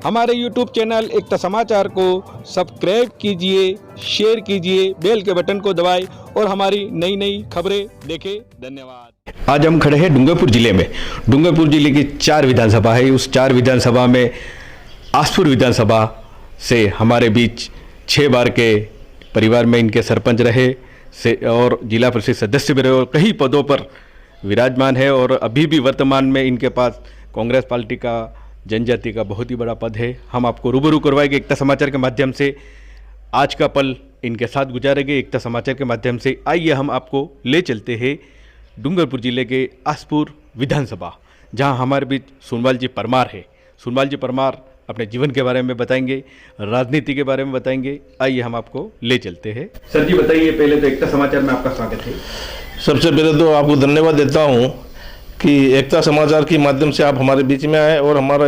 हमारे YouTube channel एकता समाचार को सब्सक्राइब कीजिए, शेयर कीजिए, बेल के बटन को दबाएं और हमारी नई नई खबरें देखें। धन्यवाद। आज हम खड़े हैं डूंगरपुर जिले में। डूंगरपुर जिले की 4 विधानसभा है। उस 4 विधानसभा में आसपुर विधानसभा से हमारे बीच 6 बार के परिवार में इनके सरपंच रहे से और जिला परिषद सदस्य भी रहे और कई पदों पर विराजमान है। और अभी भी वर्तमान में इनके पास कांग्रेस पार्टी का जनजाति का बहुत ही बड़ा पद है। हम आपको रूबरू करवाएंगे एकता समाचार के माध्यम से। आज का पल इनके साथ गुजारेंगे एकता समाचार के माध्यम से। आइए हम आपको ले चलते हैं डूंगरपुर जिले के आसपुर विधानसभा, जहां हमारे बीच सोनवाल जी परमार है। सोनवाल जी परमार अपने जीवन के बारे में बताएंगे, राजनीति के बारे में बताएंगे। आइए हम आपको ले चलते हैं। सर जी बताइए, पहले तो एकता समाचार में आपका स्वागत है। सबसे पहले तो आपको धन्यवाद देता हूं कि एकता समाचार के माध्यम से आप हमारे बीच में आए और हमारे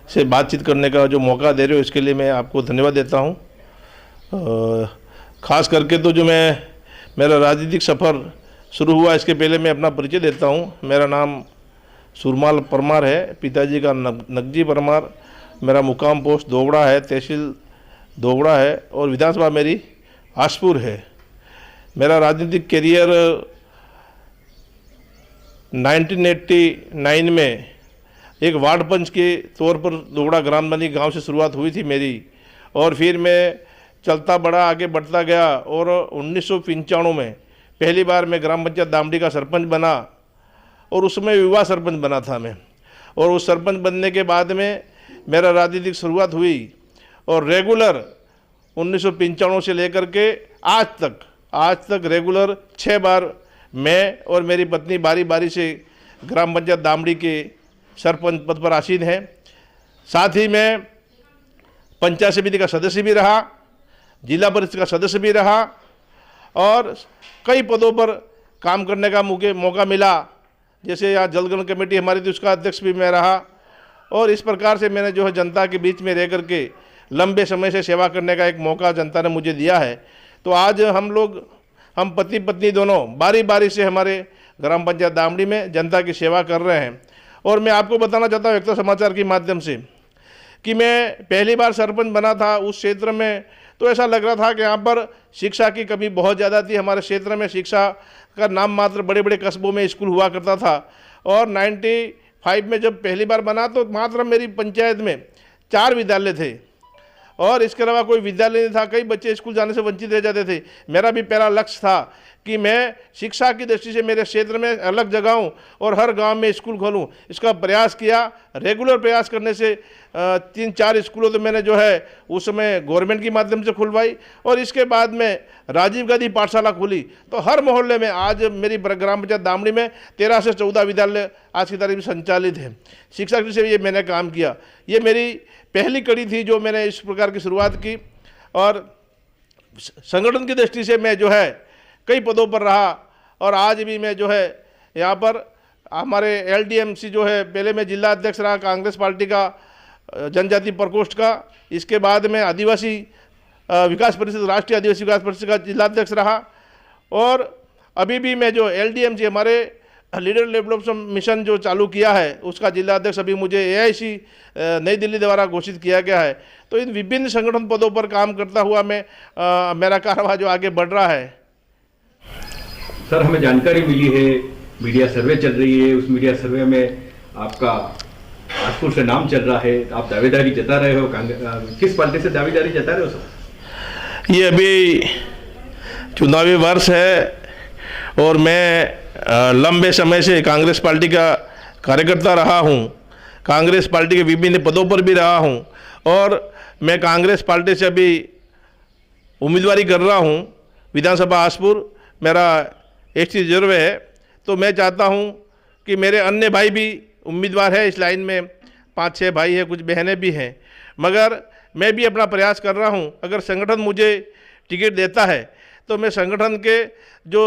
से बातचीत करने का जो मौका दे रहे हो, इसके लिए मैं आपको धन्यवाद देता हूं। ख़ास करके तो जो मेरा राजनीतिक सफ़र शुरू हुआ, इसके पहले मैं अपना परिचय देता हूं। मेरा नाम सुरमाल परमार है, पिताजी का नगजी परमार। मेरा मुकाम पोस्ट दोगड़ा है, तहसील दोगड़ा है और विधानसभा मेरी आसपुर है। मेरा राजनीतिक करियर 1989 में एक वार्ड पंच के तौर पर दोगड़ा ग्रामबंदी गांव से शुरुआत हुई थी मेरी, और फिर मैं चलता बड़ा आगे बढ़ता गया और 1995 में पहली बार मैं ग्राम पंचायत दामड़ी का सरपंच बना और उसमें युवा सरपंच बना था मैं। और उस सरपंच बनने के बाद में मेरा राजनीतिक शुरुआत हुई और रेगुलर 1995 से लेकर के आज तक रेगुलर 6 बार मैं और मेरी पत्नी बारी बारी से ग्राम पंचायत दामड़ी के सरपंच पद पर आसीन हैं। साथ ही मैं पंचायत समिति का सदस्य भी रहा, जिला परिषद का सदस्य भी रहा और कई पदों पर काम करने का मौका मिला। जैसे यहाँ जलगण कमेटी हमारी थी, उसका अध्यक्ष भी मैं रहा। और इस प्रकार से मैंने जो है जनता के बीच में रह करके लंबे समय से सेवा करने का एक मौका जनता ने मुझे दिया है। तो आज हम पति पत्नी दोनों बारी बारी से हमारे ग्राम पंचायत दामड़ी में जनता की सेवा कर रहे हैं। और मैं आपको बताना चाहता हूँ एकता समाचार के माध्यम से कि मैं पहली बार सरपंच बना था उस क्षेत्र में, तो ऐसा लग रहा था कि यहाँ पर शिक्षा की कमी बहुत ज़्यादा थी। हमारे क्षेत्र में शिक्षा का नाम मात्र बड़े बड़े कस्बों में स्कूल हुआ करता था। और 95 में जब पहली बार बना तो मात्र मेरी पंचायत में 4 विद्यालय थे और इसके अलावा कोई विद्यालय नहीं था। कई बच्चे स्कूल जाने से वंचित रह जाते थे। मेरा भी पहला लक्ष्य था कि मैं शिक्षा की दृष्टि से मेरे क्षेत्र में अलग जगाऊं और हर गांव में स्कूल खोलूं। इसका प्रयास किया। रेगुलर प्रयास करने से 3-4 स्कूलों तो मैंने जो है उस समय गवर्नमेंट के माध्यम से खुलवाई और इसके बाद में राजीव गांधी पाठशाला खुली। तो हर मोहल्ले में आज मेरी ग्राम पंचायत दामड़ी में 13 से 14 विद्यालय आज की तारीख में संचालित हैं। शिक्षा की दृष्टि से ये मैंने काम किया। ये मेरी पहली कड़ी थी जो मैंने इस प्रकार की शुरुआत की। और संगठन की दृष्टि से मैं जो है कई पदों पर रहा और आज भी मैं जो है यहाँ पर हमारे LDMC जो है, पहले मैं जिला अध्यक्ष रहा कांग्रेस पार्टी का जनजाति प्रकोष्ठ का। इसके बाद में आदिवासी विकास परिषद, राष्ट्रीय आदिवासी विकास परिषद का जिला अध्यक्ष रहा। और अभी भी मैं जो LDMC हमारे लीडर डेवलपमेंट मिशन जो चालू किया है उसका जिला अध्यक्ष अभी मुझे AIC नई दिल्ली द्वारा घोषित किया गया है। तो इन विभिन्न संगठन पदों पर काम करता हुआ मेरा कारभार जो आगे बढ़ रहा है। सर, हमें जानकारी मिली है मीडिया सर्वे चल रही है, उस मीडिया सर्वे में आपका आसपुर से नाम चल रहा है, आप दावेदारी जता रहे हो। किस पार्टी से दावेदारी जता रहे हो सर? ये अभी चुनावी वर्ष है और मैं लंबे समय से कांग्रेस पार्टी का कार्यकर्ता रहा हूं, कांग्रेस पार्टी के विभिन्न पदों पर भी रहा हूं और मैं कांग्रेस पार्टी से अभी उम्मीदवारी कर रहा हूं। विधानसभा आसपुर मेरा ST रिजर्व है। तो मैं चाहता हूं कि मेरे अन्य भाई भी उम्मीदवार है इस लाइन में, 5-6 भाई हैं, कुछ बहनें भी हैं, मगर मैं भी अपना प्रयास कर रहा हूं। अगर संगठन मुझे टिकट देता है तो मैं संगठन के जो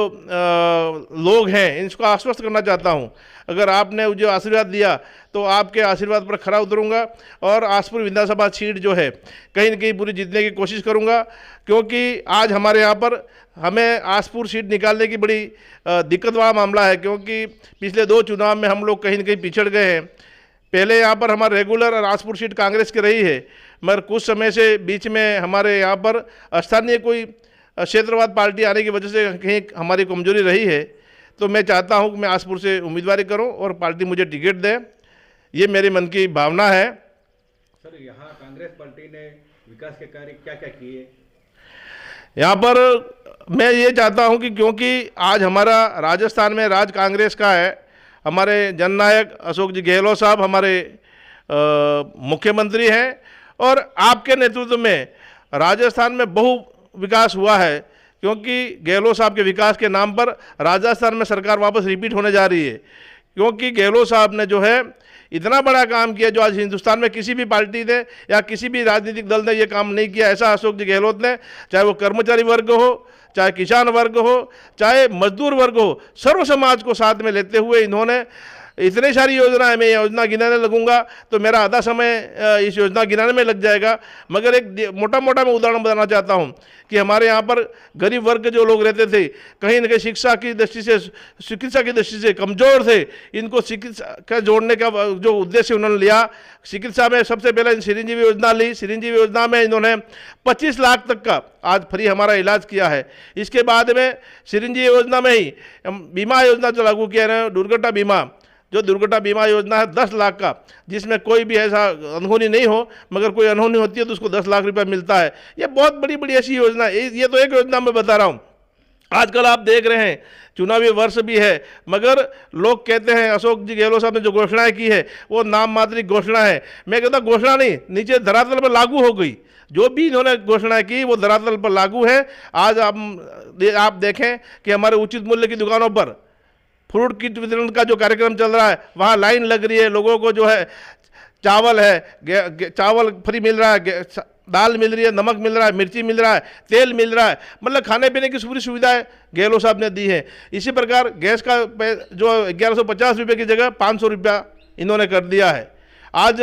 लोग हैं इनको आश्वस्त करना चाहता हूं। अगर आपने मुझे आशीर्वाद दिया तो आपके आशीर्वाद पर खरा उतरूंगा और आसपुर विधानसभा सीट जो है कहीं न कहीं पूरी जीतने की कोशिश करूंगा। क्योंकि आज हमारे यहाँ पर हमें आसपुर सीट निकालने की बड़ी दिक्कत वाला मामला है, क्योंकि पिछले 2 चुनाव में हम लोग कहीं न कहीं पिछड़ गए हैं। पहले यहाँ पर हमारा रेगुलर राजपुर सीट कांग्रेस की रही है, मगर कुछ समय से बीच में हमारे यहाँ पर स्थानीय कोई क्षेत्रवाद पार्टी आने की वजह से कहीं हमारी कमजोरी रही है। तो मैं चाहता हूँ कि मैं आसपुर से उम्मीदवारी करूँ और पार्टी मुझे टिकट दे, ये मेरे मन की भावना है। सर, यहाँ कांग्रेस पार्टी ने विकास के कार्य क्या क्या किए? यहाँ पर मैं ये चाहता हूँ कि क्योंकि आज हमारा राजस्थान में राज कांग्रेस का है, हमारे जननायक अशोक जी गहलोत साहब हमारे मुख्यमंत्री हैं और आपके नेतृत्व में राजस्थान में बहु विकास हुआ है, क्योंकि गहलोत साहब के विकास के नाम पर राजस्थान में सरकार वापस रिपीट होने जा रही है। क्योंकि गहलोत साहब ने जो है इतना बड़ा काम किया जो आज हिंदुस्तान में किसी भी पार्टी ने या किसी भी राजनीतिक दल ने ये काम नहीं किया। ऐसा अशोक जी गहलोत ने, चाहे वो कर्मचारी वर्ग हो, चाहे किसान वर्ग हो, चाहे मजदूर वर्ग हो, सर्व समाज को साथ में लेते हुए इन्होंने इतनी सारी योजनाएं, मैं योजना गिनाने लगूंगा तो मेरा आधा समय इस योजना गिनाने में लग जाएगा, मगर एक मोटा मोटा मैं उदाहरण बताना चाहता हूं कि हमारे यहाँ पर गरीब वर्ग जो लोग रहते थे, कहीं न कहीं शिक्षा की दृष्टि से, चिकित्सा की दृष्टि से कमज़ोर थे, इनको चिकित्सा का जोड़ने का जो उद्देश्य उन्होंने लिया, चिकित्सा में सबसे पहले चिरंजीवी योजना ली। चिरंजीवी योजना में इन्होंने 25 लाख तक का आज फ्री हमारा इलाज किया है। इसके बाद में चिरंजीवी योजना में ही बीमा योजना जो लागू किया है, दुर्घटना बीमा, जो दुर्घटना बीमा योजना है 10 लाख का, जिसमें कोई भी ऐसा अनहोनी नहीं हो, मगर कोई अनहोनी होती है तो उसको 10 लाख रुपया मिलता है। ये बहुत बड़ी बड़ी ऐसी योजना है। ये तो एक योजना मैं बता रहा हूँ। आजकल आप देख रहे हैं चुनावी वर्ष भी है, मगर लोग कहते हैं अशोक जी गहलोत साहब ने जो घोषणाएं की है वो नाम मात्र घोषणा है। मैं कहता घोषणा नहीं, नीचे धरातल पर लागू हो गई। जो भी इन्होंने घोषणा की वो धरातल पर लागू है। आज आप देखें कि हमारे उचित मूल्य की दुकानों पर फ्रूट किट वितरण का जो कार्यक्रम चल रहा है, वहाँ लाइन लग रही है। लोगों को जो है चावल है, चावल फ्री मिल रहा है, दाल मिल रही है, नमक मिल रहा है, मिर्ची मिल रहा है, तेल मिल रहा है, मतलब खाने पीने की पूरी सुविधाएं गहलोत साहब ने दी है। इसी प्रकार गैस का जो 1150 रुपये की जगह 500 रुपया इन्होंने कर दिया है। आज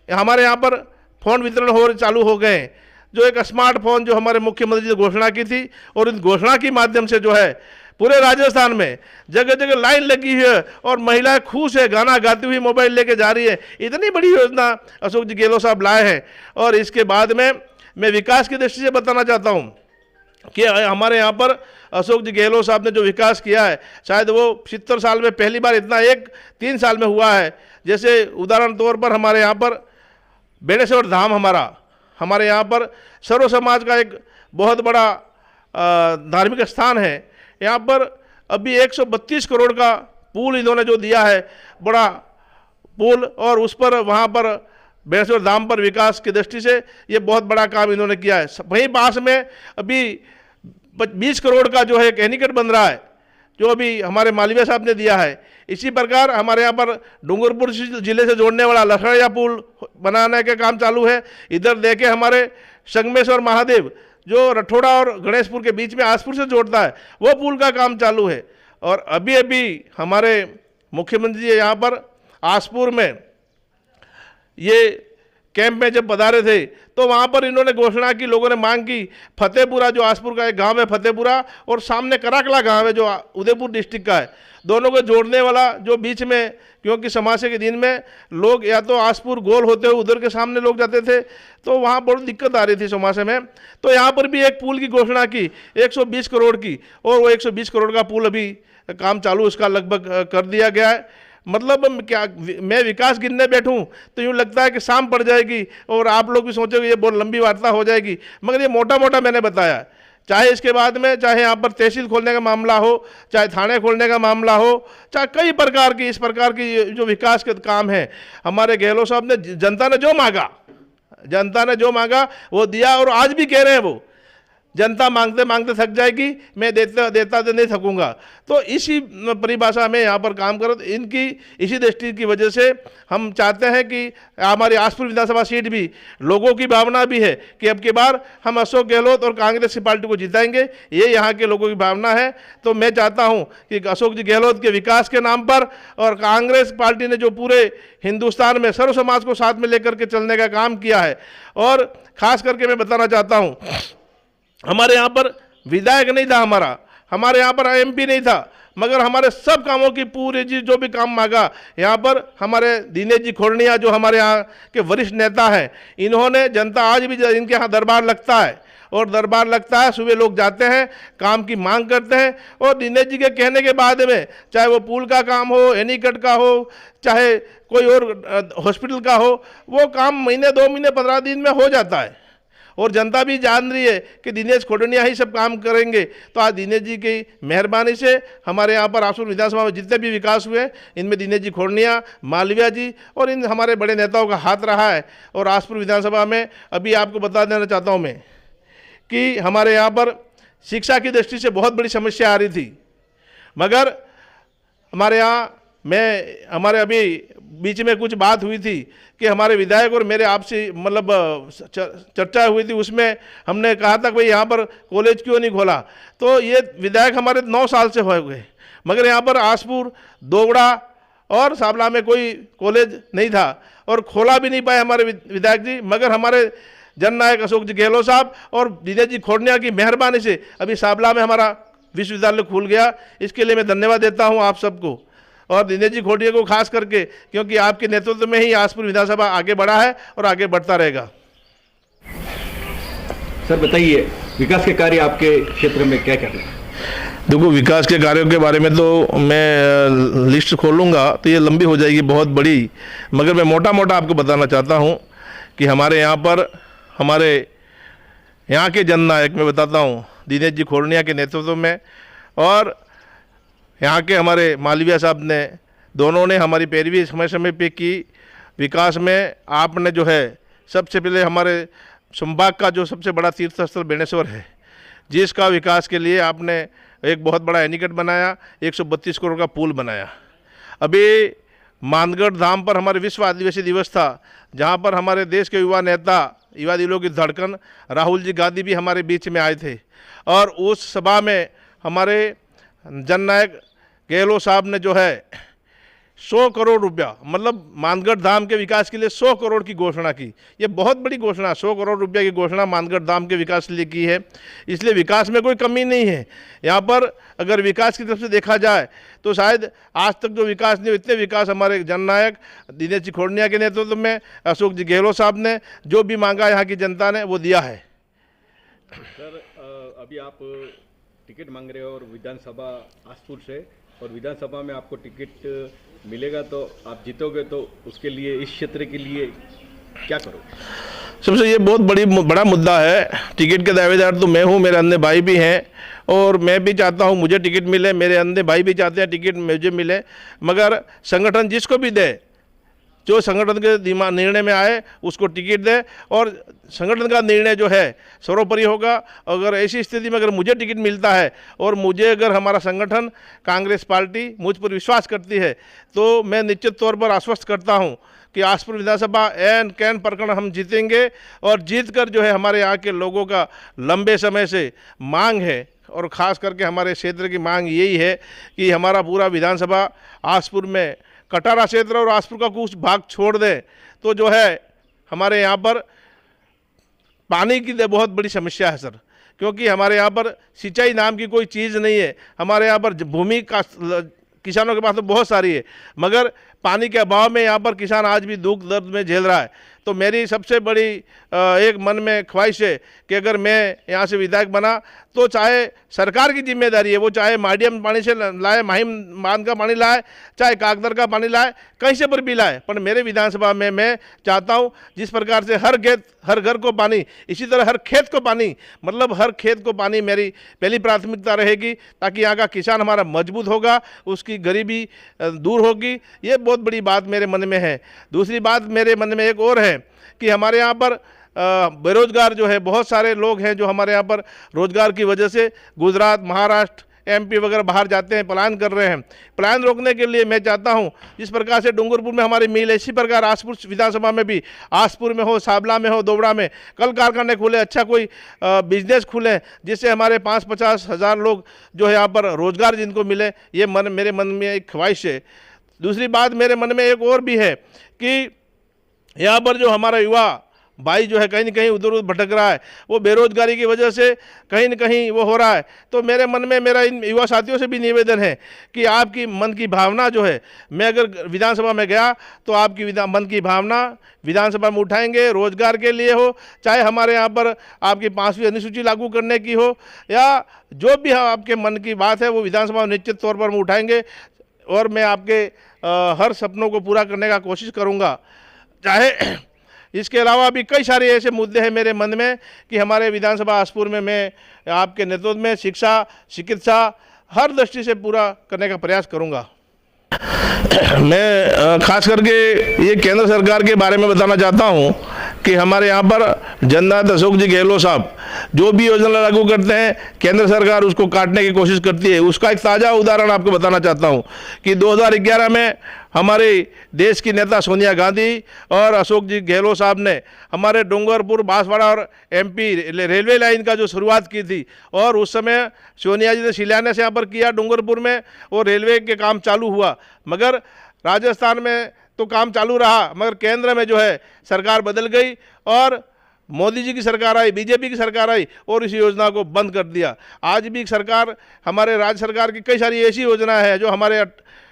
हमारे यहाँ पर फ़ोन वितरण चालू हो गए हैं, जो एक स्मार्टफोन जो हमारे मुख्यमंत्री ने घोषणा की थी, और इस घोषणा के माध्यम से जो है पूरे राजस्थान में जगह जगह लाइन लगी हुई है और महिलाएं खुश है, गाना गाती हुई मोबाइल लेके जा रही है। इतनी बड़ी योजना अशोक जी गहलोत साहब लाए हैं। और इसके बाद में मैं विकास की दृष्टि से बताना चाहता हूं कि हमारे यहाँ पर अशोक जी गहलोत साहब ने जो विकास किया है, शायद वो 70 साल में पहली बार इतना 3 साल में हुआ है। जैसे उदाहरण तौर पर हमारे यहाँ पर बेणेश्वर धाम हमारे यहाँ पर सर्व समाज का एक बहुत बड़ा धार्मिक स्थान है। यहाँ पर अभी 132 करोड़ का पुल इन्होंने जो दिया है, बड़ा पुल, और उस पर वहाँ पर बेणेश्वर धाम पर विकास की दृष्टि से ये बहुत बड़ा काम इन्होंने किया है। वहीं पास में अभी 20 करोड़ का जो है एक एनीकट बन रहा है, जो अभी हमारे मालवीय साहब ने दिया है। इसी प्रकार हमारे यहाँ पर डूंगरपुर जिले से जोड़ने वाला लखड़िया पुल बनाने का काम चालू है। इधर देखे हमारे संगमेश्वर महादेव जो रठोड़ा और गणेशपुर के बीच में आसपुर से जोड़ता है, वो पुल का काम चालू है। और अभी अभी हमारे मुख्यमंत्री जी यहाँ पर आसपुर में ये कैंप में जब पधारे थे तो वहाँ पर इन्होंने घोषणा की, लोगों ने मांग की, फतेहपुरा जो आसपुर का एक गांव है फतेहपुरा, और सामने कराकला गांव है जो उदयपुर डिस्ट्रिक्ट का है, दोनों को जोड़ने वाला जो बीच में, क्योंकि समासे के दिन में लोग या तो आसपुर गोल होते हुए उधर के सामने लोग जाते थे, तो वहाँ बहुत दिक्कत आ रही थी समासे में। तो यहाँ पर भी एक पुल की घोषणा की 120 करोड़ की, और वो 120 करोड़ का पुल अभी काम चालू उसका लगभग कर दिया गया है। मतलब क्या, मैं विकास गिनने बैठूं तो यूँ लगता है कि शाम पड़ जाएगी और आप लोग भी सोचोगे ये बहुत लंबी वार्ता हो जाएगी, मगर ये मोटा मोटा मैंने बताया। चाहे इसके बाद में, चाहे यहाँ पर तहसील खोलने का मामला हो, चाहे थाने खोलने का मामला हो, चाहे कई प्रकार की इस प्रकार की जो विकास के काम है, हमारे गहलोत साहब ने, जनता ने जो मांगा वो दिया। और आज भी कह रहे हैं वो, जनता मांगते मांगते थक जाएगी, मैं देता तो नहीं थकूंगा। तो इसी परिभाषा में यहाँ पर काम करो। इनकी इसी दृष्टि की वजह से हम चाहते हैं कि हमारी आसपुर विधानसभा सीट भी, लोगों की भावना भी है कि अब की बार हम अशोक गहलोत और कांग्रेस की पार्टी को जिताएंगे, ये यहाँ के लोगों की भावना है। तो मैं चाहता हूँ कि अशोक जी गहलोत के विकास के नाम पर, और कांग्रेस पार्टी ने जो पूरे हिंदुस्तान में सर्व समाज को साथ में लेकर के चलने का काम किया है, और ख़ास करके मैं बताना चाहता हूँ, हमारे यहाँ पर विधायक नहीं था, हमारे यहाँ पर एमपी नहीं था, मगर हमारे सब कामों की पूरी जी जो भी काम मांगा यहाँ पर हमारे दिनेश जी खोड़निया जो हमारे यहाँ के वरिष्ठ नेता हैं, इन्होंने जनता आज भी इनके यहाँ दरबार लगता है और दरबार लगता है, सुबह लोग जाते हैं, काम की मांग करते हैं और दिनेश जी के कहने के बाद में चाहे वो पुल का काम हो, एनीकट का हो, चाहे कोई और हॉस्पिटल का हो, वो काम महीने 2 महीने 15 दिन में हो जाता है और जनता भी जान रही है कि दिनेश खोड़निया ही सब काम करेंगे। तो आज दिनेश जी की मेहरबानी से हमारे यहाँ पर आसपुर विधानसभा में जितने भी विकास हुए इनमें दिनेश जी खोड़निया, मालविया जी और इन हमारे बड़े नेताओं का हाथ रहा है। और आसपुर विधानसभा में अभी आपको बता देना चाहता हूँ मैं कि हमारे यहाँ पर शिक्षा की दृष्टि से बहुत बड़ी समस्या आ रही थी, मगर हमारे यहाँ हमारे अभी बीच में कुछ बात हुई थी कि हमारे विधायक और मेरे आपसी मतलब चर्चा हुई थी, उसमें हमने कहा था कि भाई यहाँ पर कॉलेज क्यों नहीं खोला। तो ये विधायक हमारे 9 साल से हो गए, मगर यहाँ पर आसपुर, दोगड़ा और साबला में कोई कॉलेज नहीं था और खोला भी नहीं पाए हमारे विधायक जी। मगर हमारे जननायक अशोक जी गहलोत साहब और दिनेश जी खोड़निया की मेहरबानी से अभी साबला में हमारा विश्वविद्यालय खुल गया। इसके लिए मैं धन्यवाद देता हूँ आप सबको और दिनेश जी खोड़निया को खास करके, क्योंकि आपके नेतृत्व में ही आसपुर विधानसभा आगे बढ़ा है और आगे बढ़ता रहेगा। सर बताइए, विकास के कार्य आपके क्षेत्र में क्या क्या हैं? देखो, विकास के कार्यों के बारे में तो मैं लिस्ट खोलूँगा तो ये लंबी हो जाएगी, बहुत बड़ी, मगर मैं मोटा मोटा आपको बताना चाहता हूँ कि हमारे यहाँ के जननायक मैं बताता हूँ दिनेश जी खोड़निया के नेतृत्व में और यहाँ के हमारे मालविया साहब ने, दोनों ने हमारी पैरवी समय समय पे की। विकास में आपने जो है सबसे पहले हमारे संभाग का जो सबसे बड़ा तीर्थ स्थल बेणेश्वर है, जिसका विकास के लिए आपने एक बहुत बड़ा एनीकट बनाया, 132 करोड़ का पुल बनाया। अभी मानगढ़ धाम पर हमारे विश्व आदिवासी दिवस था, जहाँ पर हमारे देश के युवा नेता, युवा दिलों की धड़कन राहुल जी गांधी भी हमारे बीच में आए थे और उस सभा में हमारे जननायक गहलोत साहब ने जो है 100 करोड़ रुपया, मतलब मानगढ़ धाम के विकास के लिए 100 करोड़ की घोषणा की। ये बहुत बड़ी घोषणा, 100 करोड़ रुपया की घोषणा मानगढ़ धाम के विकास के लिए की है। इसलिए विकास में कोई कमी नहीं है। यहाँ पर अगर विकास की तरफ से देखा जाए तो शायद आज तक जो विकास नहीं, इतने विकास हमारे जननायक दिनेश जी खोड़निया के नेतृत्व में अशोक जी गहलोत साहब ने जो भी मांगा यहाँ की जनता ने वो दिया है। सर अभी आप टिकट मांग रहे हो और विधानसभा आसपुर से, और विधानसभा में आपको टिकट मिलेगा तो आप जीतोगे, तो उसके लिए इस क्षेत्र के लिए क्या करोगे? सबसे ये बहुत बड़ा मुद्दा है। टिकट के दावेदार तो मैं हूँ, मेरे अन्य भाई भी हैं और मैं भी चाहता हूँ मुझे टिकट मिले, मेरे अन्य भाई भी चाहते हैं टिकट मुझे मिले, मगर संगठन जिसको भी दे, जो संगठन के निर्णय में आए उसको टिकट दे और संगठन का निर्णय जो है सर्वोपरि होगा। अगर ऐसी स्थिति में अगर मुझे टिकट मिलता है और मुझे अगर हमारा संगठन कांग्रेस पार्टी मुझ पर विश्वास करती है तो मैं निश्चित तौर पर आश्वस्त करता हूं कि आसपुर विधानसभा एन कैन प्रकरण हम जीतेंगे और जीतकर जो है हमारे यहाँ के लोगों का लंबे समय से मांग है और ख़ास करके हमारे क्षेत्र की मांग यही है कि हमारा पूरा विधानसभा आसपुर में कटारा क्षेत्र और आसपुर का कुछ भाग छोड़ दें तो जो है हमारे यहाँ पर पानी की बहुत बड़ी समस्या है सर, क्योंकि हमारे यहाँ पर सिंचाई नाम की कोई चीज़ नहीं है। हमारे यहाँ पर भूमि का किसानों के पास तो बहुत सारी है, मगर पानी के अभाव में यहाँ पर किसान आज भी दुख दर्द में झेल रहा है। तो मेरी सबसे बड़ी एक मन में ख्वाहिश है कि अगर मैं यहाँ से विधायक बना तो चाहे सरकार की जिम्मेदारी है, वो चाहे माडियम पानी से लाए, माहिम बांध का पानी लाए, चाहे कागदर का पानी लाए, कहीं से पर भी लाए, पर मेरे विधानसभा में मैं चाहता हूँ जिस प्रकार से हर घर को पानी, इसी तरह हर खेत को पानी, मतलब हर खेत को पानी मेरी पहली प्राथमिकता रहेगी, ताकि यहाँ का किसान हमारा मजबूत होगा, उसकी गरीबी दूर होगी। ये बहुत बड़ी बात मेरे मन में है। दूसरी बात मेरे मन में एक और है कि हमारे यहाँ पर बेरोजगार जो है बहुत सारे लोग हैं जो हमारे यहाँ पर रोजगार की वजह से गुजरात, महाराष्ट्र, एमपी वगैरह बाहर जाते हैं, पलायन कर रहे हैं। पलायन रोकने के लिए मैं चाहता हूं जिस प्रकार से डूंगरपुर में हमारी मिल है, इसी प्रकार आसपुर विधानसभा में भी, आसपुर में हो, साबला में हो, दोबड़ा में कल कारखाने खुले, अच्छा कोई बिजनेस खुले जिससे हमारे 5-50 हज़ार लोग जो है यहाँ पर रोजगार जिनको मिले। ये मेरे मन में एक ख्वाहिश है। दूसरी बात मेरे मन में एक और भी है कि यहाँ पर जो हमारा युवा भाई जो है कहीं न कहीं उधर उधर भटक रहा है, वो बेरोजगारी की वजह से कहीं न कहीं वो हो रहा है। तो मेरे मन में मेरा इन युवा साथियों से भी निवेदन है कि आपकी मन की भावना जो है, मैं अगर विधानसभा में गया तो आपकी मन की भावना विधानसभा में उठाएंगे, रोजगार के लिए हो, चाहे हमारे यहाँ पर आपकी 5वीं अनुसूची लागू करने की हो, या जो भी आपके मन की बात है वो विधानसभा में निश्चित तौर पर हम उठाएंगे और मैं आपके हर सपनों को पूरा करने का कोशिश करूँगा। चाहे इसके अलावा भी कई सारे ऐसे मुद्दे हैं मेरे मन में कि हमारे विधानसभा आसपुर में मैं आपके नेतृत्व में शिक्षा, चिकित्सा हर दृष्टि से पूरा करने का प्रयास करूँगा। मैं खास करके ये केंद्र सरकार के बारे में बताना चाहता हूँ कि हमारे यहाँ पर जननायक अशोक जी गहलोत साहब जो भी योजना लागू करते हैं, केंद्र सरकार उसको काटने की कोशिश करती है। उसका एक ताज़ा उदाहरण आपको बताना चाहता हूँ कि 2011 में हमारे देश की नेता सोनिया गांधी और अशोक जी गहलोत साहब ने हमारे डूंगरपुर, बांसवाड़ा और एमपी रेलवे लाइन का जो शुरुआत की थी, और उस समय सोनिया जी ने शिलान्यास यहाँ पर किया डूंगरपुर में, और रेलवे के काम चालू हुआ। मगर राजस्थान में तो काम चालू रहा, मगर केंद्र में जो है सरकार बदल गई और मोदी जी की सरकार आई, बीजेपी की सरकार आई और इस योजना को बंद कर दिया। आज भी सरकार, हमारे राज्य सरकार की कई सारी ऐसी योजनाएं हैं जो हमारे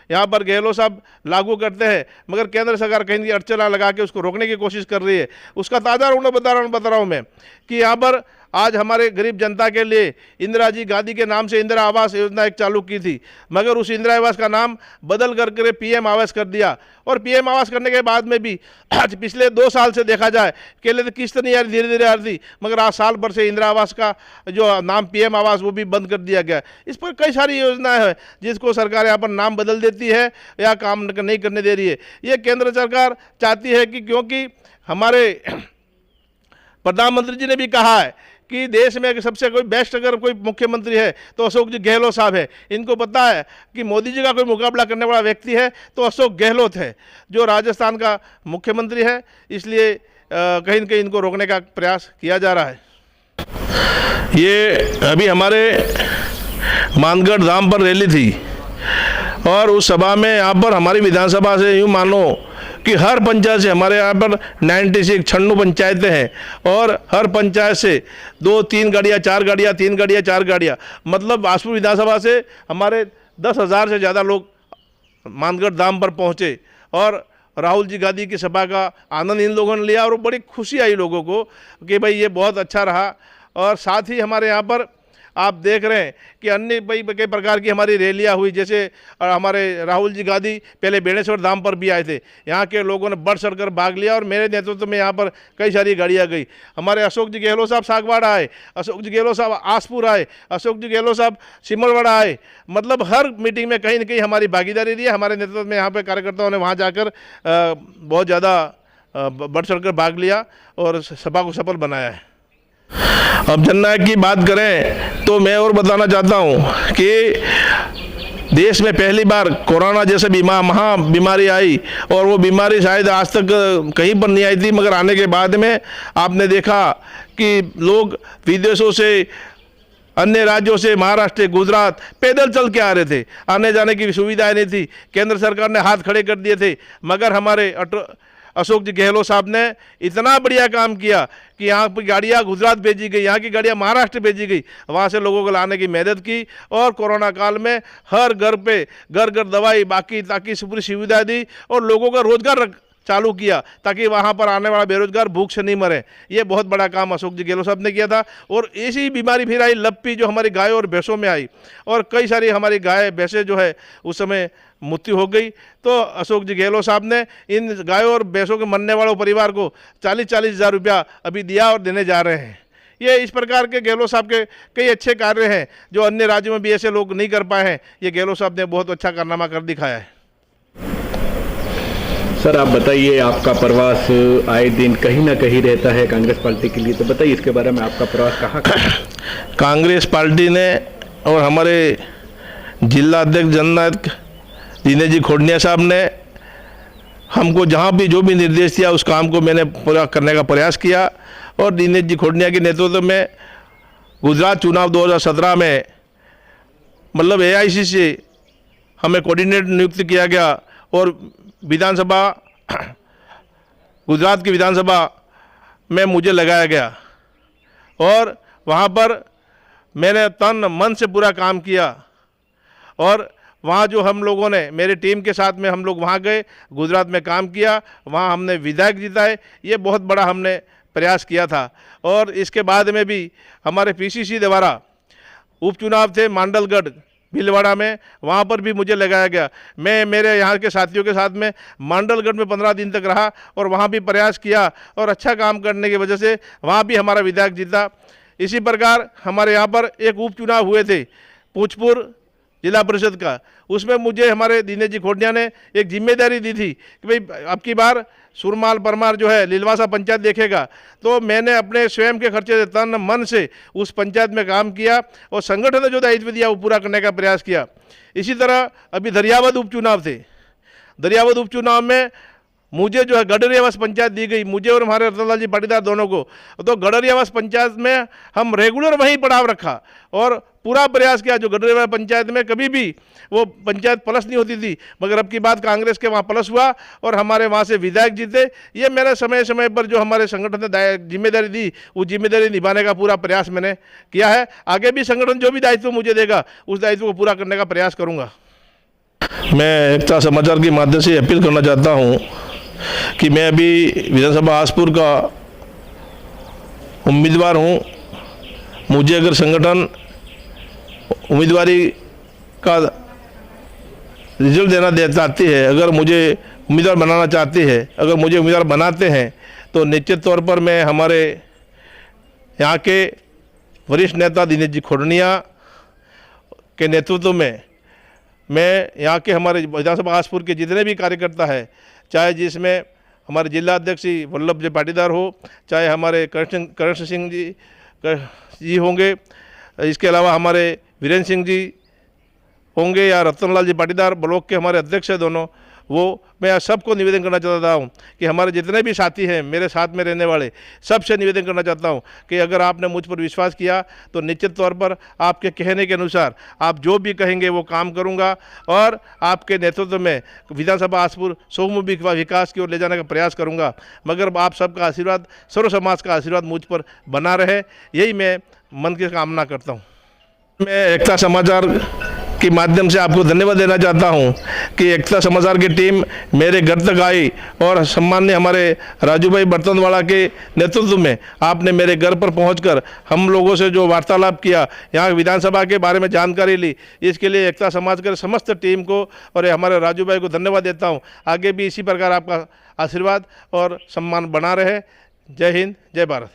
यहाँ पर गहलोत साहब लागू करते हैं, मगर केंद्र सरकार कहीं की अड़चना लगा के उसको रोकने की कोशिश कर रही है। उसका ताज़ा उदाहरण बता रहा हूँ मैं कि यहाँ पर आज हमारे गरीब जनता के लिए इंदिरा जी गांधी के नाम से इंदिरा आवास योजना एक चालू की थी, मगर उस इंदिरा आवास का नाम बदल करके पीएम आवास कर दिया। और पीएम आवास करने के बाद में भी आज पिछले 2 साल से देखा जाए पहले तो किस्त नहीं आ रही, धीरे धीरे आ रही, मगर आज साल भर से इंदिरा आवास का जो नाम पीएम आवास वो भी बंद कर दिया गया। इस पर कई सारी योजनाएं हैं जिसको सरकार यहाँ पर नाम बदल देती है या काम नहीं करने दे रही है। ये केंद्र सरकार चाहती है कि, क्योंकि हमारे प्रधानमंत्री जी ने भी कहा है कि देश में सबसे कोई बेस्ट अगर कोई मुख्यमंत्री है तो अशोक जी गहलोत साहब है। इनको पता है कि मोदी जी का कोई मुकाबला करने वाला व्यक्ति है तो अशोक गहलोत है, जो राजस्थान का मुख्यमंत्री है। इसलिए कहीं न कहीं इनको रोकने का प्रयास किया जा रहा है। ये अभी हमारे मानगढ़ धाम पर रैली थी और उस सभा में यहाँ पर हमारी विधानसभा से यूँ मानो कि हर पंचायत से, हमारे यहाँ पर 96 पंचायतें हैं और हर पंचायत से 2-3 गाड़ियाँ, 4 गाड़ियाँ, 3 गाड़ियाँ, 4 गाड़ियाँ, मतलब आसपुर विधानसभा से हमारे 10,000 से ज़्यादा लोग मानगढ़ धाम पर पहुँचे और राहुल जी गांधी की सभा का आनंद इन लोगों ने लिया और बड़ी खुशी आई लोगों को कि भाई ये बहुत अच्छा रहा। और साथ ही हमारे यहाँ पर आप देख रहे हैं कि अन्य कई प्रकार की हमारी रैलियां हुई, जैसे हमारे राहुल जी गांधी पहले बेणेश्वर धाम पर भी आए थे, यहाँ के लोगों ने बढ़ चढ़ कर भाग लिया और मेरे नेतृत्व में यहाँ पर कई सारी गाड़ियाँ गई। हमारे अशोक जी गहलोत साहब सागवाड़ा आए, अशोक जी गहलोत साहब आसपुर आए, अशोक जी गहलोत साहब सिमलवाड़ा आए, मतलब हर मीटिंग में कहीं न कहीं हमारी भागीदारी रही है। हमारे नेतृत्व में यहाँ पर कार्यकर्ताओं ने वहाँ जाकर बहुत ज़्यादा बढ़ चढ़ कर भाग लिया और सभा को सफल बनाया है। अब जननायक की बात करें तो मैं और बताना चाहता हूँ कि देश में पहली बार कोरोना जैसे महा बीमारी आई और वो बीमारी शायद आज तक कहीं पर नहीं आई थी, मगर आने के बाद में आपने देखा कि लोग विदेशों से, अन्य राज्यों से, महाराष्ट्र, गुजरात पैदल चल के आ रहे थे, आने जाने की सुविधाएं नहीं थी। केंद्र सरकार ने हाथ खड़े कर दिए थे, मगर हमारे अशोक जी गहलोत साहब ने इतना बढ़िया काम किया कि यहाँ की गाड़ियाँ गुजरात भेजी गई, यहाँ की गाड़ियाँ महाराष्ट्र भेजी गई, वहाँ से लोगों को लाने की मदद की और कोरोना काल में हर घर पे घर दवाई बाकी ताकि पूरी सुविधा दी और लोगों का रोजगार चालू किया ताकि वहाँ पर आने वाला बेरोजगार भूख से नहीं मरे। ये बहुत बड़ा काम अशोक जी गहलोत साहब ने किया था। और ऐसी बीमारी फिर आई लप्पी, जो हमारी गायों और भैंसों में आई और कई सारी हमारी गाय भैंसें जो है उस समय मृत्यु हो गई। तो अशोक जी गहलोत साहब ने इन गायों और भैंसों के मरने वालों परिवार को 40-40 हज़ार रुपया अभी दिया और देने जा रहे हैं। ये इस प्रकार के गहलोत साहब के कई अच्छे कार्य हैं जो अन्य राज्यों में भी ऐसे लोग नहीं कर पाए हैं। ये गहलोत साहब ने बहुत अच्छा कारनामा कर दिखाया है। सर आप बताइए, आपका प्रवास आए दिन कहीं ना कहीं रहता है कांग्रेस पार्टी के लिए, तो बताइए इसके बारे में, आपका प्रवास कहाँ कांग्रेस पार्टी ने और हमारे जिला अध्यक्ष जननायक दिनेश जी खोड़निया साहब ने हमको जहाँ भी जो भी निर्देश दिया उस काम को मैंने पूरा करने का प्रयास किया। और दिनेश जी खोड़निया के नेतृत्व में गुजरात चुनाव 2017 में मतलब AIC से हमें कोऑर्डिनेटर नियुक्त किया गया और विधानसभा, गुजरात की विधानसभा में मुझे लगाया गया और वहाँ पर मैंने तन मन से पूरा काम किया। और वहाँ जो हम लोगों ने मेरी टीम के साथ में हम लोग वहाँ गए, गुजरात में काम किया, वहाँ हमने विधायक जिताए। ये बहुत बड़ा हमने प्रयास किया था। और इसके बाद में भी हमारे पीसीसी द्वारा उपचुनाव थे मांडलगढ़ भीलवाड़ा में, वहाँ पर भी मुझे लगाया गया। मैं मेरे यहाँ के साथियों के साथ में मांडलगढ़ में 15 दिन तक रहा और वहाँ भी प्रयास किया और अच्छा काम करने की वजह से वहाँ भी हमारा विधायक जीता। इसी प्रकार हमारे यहाँ पर एक उपचुनाव हुए थे पूछपुर जिला परिषद का, उसमें मुझे हमारे दिनेश जी खोटिया ने एक जिम्मेदारी दी थी कि भाई अब की बार सुरमाल परमार जो है लीलवासा पंचायत देखेगा। तो मैंने अपने स्वयं के खर्चे से तन मन से उस पंचायत में काम किया और संगठन ने जो दायित्व दिया वो पूरा करने का प्रयास किया। इसी तरह अभी दरियावद उपचुनाव थे, दरियावद उपचुनाव में मुझे जो है गडरियावास पंचायत दी गई, मुझे और हमारे रतनलाल जी पाटीदार दोनों को। तो गडरियावास पंचायत में हम रेगुलर वहीं पड़ाव रखा और पूरा प्रयास किया। जो गडरियावास पंचायत में कभी भी वो पंचायत प्लस नहीं होती थी, मगर अब की बात कांग्रेस के वहाँ प्लस हुआ और हमारे वहाँ से विधायक जीते। ये मैंने समय समय पर जो हमारे संगठन ने जिम्मेदारी दी वो जिम्मेदारी निभाने का पूरा प्रयास मैंने किया है। आगे भी संगठन जो भी दायित्व मुझे देगा उस दायित्व को पूरा करने का प्रयास करूँगा। मैं एकता समाचार के माध्यम से अपील करना चाहता हूँ कि मैं अभी विधानसभा आसपुर का उम्मीदवार हूँ। मुझे अगर संगठन उम्मीदवारी का रिजल्ट देना चाहती है, अगर मुझे उम्मीदवार बनाना चाहती है, अगर मुझे उम्मीदवार बनाते हैं तो निश्चित तौर पर मैं हमारे यहाँ के वरिष्ठ नेता दिनेश जी खोटनिया के नेतृत्व में मैं यहाँ के हमारे विधानसभा आसपुर के जितने भी कार्यकर्ता है, चाहे जिसमें हमारे जिला अध्यक्ष वल्लभ जी पाटीदार हो, चाहे हमारे करण सिंह जी होंगे, इसके अलावा हमारे वीरेंद्र सिंह जी होंगे या रतनलाल जी पाटीदार ब्लॉक के हमारे अध्यक्ष हैं दोनों, वो मैं सबको निवेदन करना चाहता हूँ कि हमारे जितने भी साथी हैं मेरे साथ में रहने वाले, सबसे निवेदन करना चाहता हूँ कि अगर आपने मुझ पर विश्वास किया तो निश्चित तौर पर आपके कहने के अनुसार आप जो भी कहेंगे वो काम करूँगा और आपके नेतृत्व में विधानसभा आसपुर चहुमुखी विकास की ओर ले जाने का प्रयास करूँगा। मगर आप सबका आशीर्वाद, सर्व समाज का आशीर्वाद मुझ पर बना रहे, यही मैं मन की कामना करता हूँ। मैं एकता समाचार के माध्यम से आपको धन्यवाद देना चाहता हूं कि एकता समाचार की टीम मेरे घर तक आई और सम्मान्य हमारे राजू भाई बर्तनवाड़ा के नेतृत्व में आपने मेरे घर पर पहुंचकर हम लोगों से जो वार्तालाप किया, यहाँ विधानसभा के बारे में जानकारी ली, इसके लिए एकता समाज के समस्त टीम को और हमारे राजू भाई को धन्यवाद देता हूँ। आगे भी इसी प्रकार आपका आशीर्वाद और सम्मान बना रहे। जय हिंद, जय भारत।